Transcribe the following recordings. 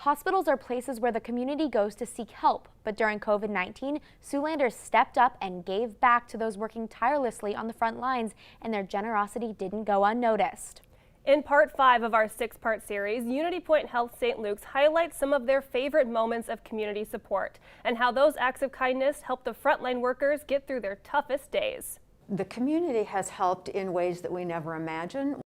Hospitals are places where the community goes to seek help, but during COVID-19, Siouxlanders stepped up and gave back to those working tirelessly on the front lines, and their generosity didn't go unnoticed. In Part 5 of our 6-part series, Unity Point Health St. Luke's highlights some of their favorite moments of community support and how those acts of kindness help the frontline workers get through their toughest days. The community has helped in ways that we never imagined.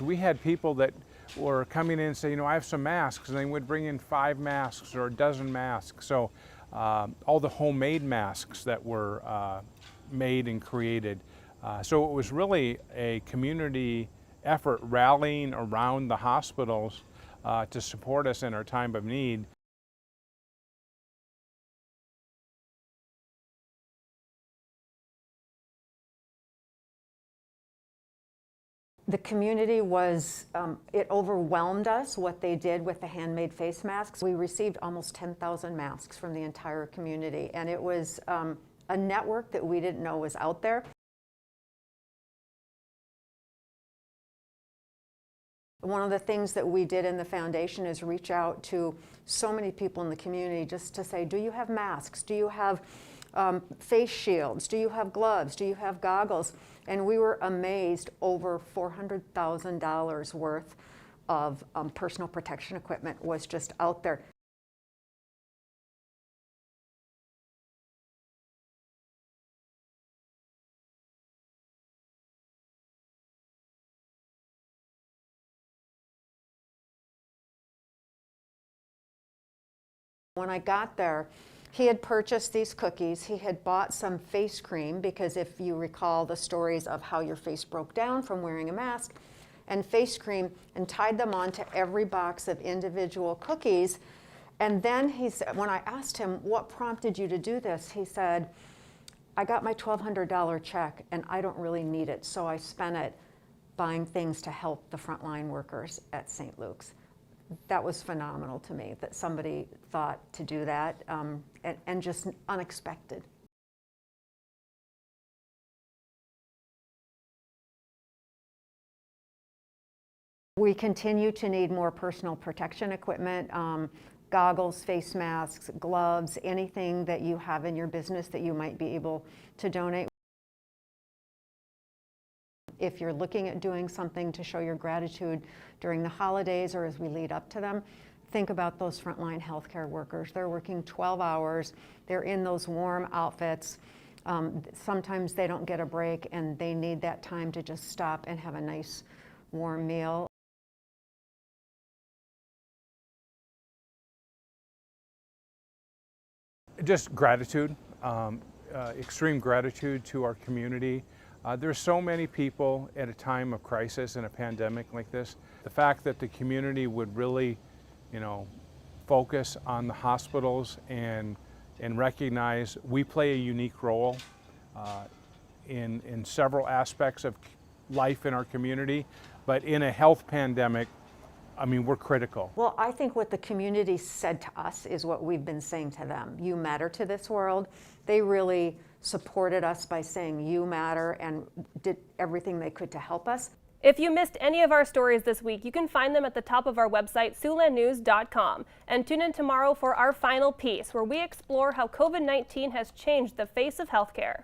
We had people that were coming in and say, I have some masks, and they would bring in 5 masks or a dozen masks. So all the homemade masks that were made and created. So it was really a community effort rallying around the hospitals to support us in our time of need. The community was, it overwhelmed us what they did with the handmade face masks. We received almost 10,000 masks from the entire community, and it was a network that we didn't know was out there. One of the things that we did in the foundation is reach out to so many people in the community just to say, do you have masks? Do you have face shields? Do you have gloves? Do you have goggles? And we were amazed, over $400,000 worth of personal protection equipment was just out there. When I got there, he had purchased these cookies. He had bought some face cream because if you recall the stories of how your face broke down from wearing a mask, and face cream, and tied them onto every box of individual cookies. And then he said, when I asked him, what prompted you to do this? He said, I got my $1,200 check and I don't really need it, so I spent it buying things to help the frontline workers at St. Luke's. That was phenomenal to me, that somebody thought to do that, and just unexpected. We continue to need more personal protection equipment, goggles, face masks, gloves, anything that you have in your business that you might be able to donate. If you're looking at doing something to show your gratitude during the holidays or as we lead up to them, think about those frontline healthcare workers. They're working 12 hours, they're in those warm outfits. Sometimes they don't get a break and they need that time to just stop and have a nice warm meal. Just gratitude, extreme gratitude to our community. There's so many people at a time of crisis in a pandemic like this. The fact that the community would really, focus on the hospitals and recognize we play a unique role in several aspects of life in our community, but in a health pandemic, we're critical. Well, I think what the community said to us is what we've been saying to them. You matter to this world. They really supported us by saying you matter and did everything they could to help us. If you missed any of our stories this week, you can find them at the top of our website, SiouxlandNews.com. And tune in tomorrow for our final piece, where we explore how COVID-19 has changed the face of healthcare.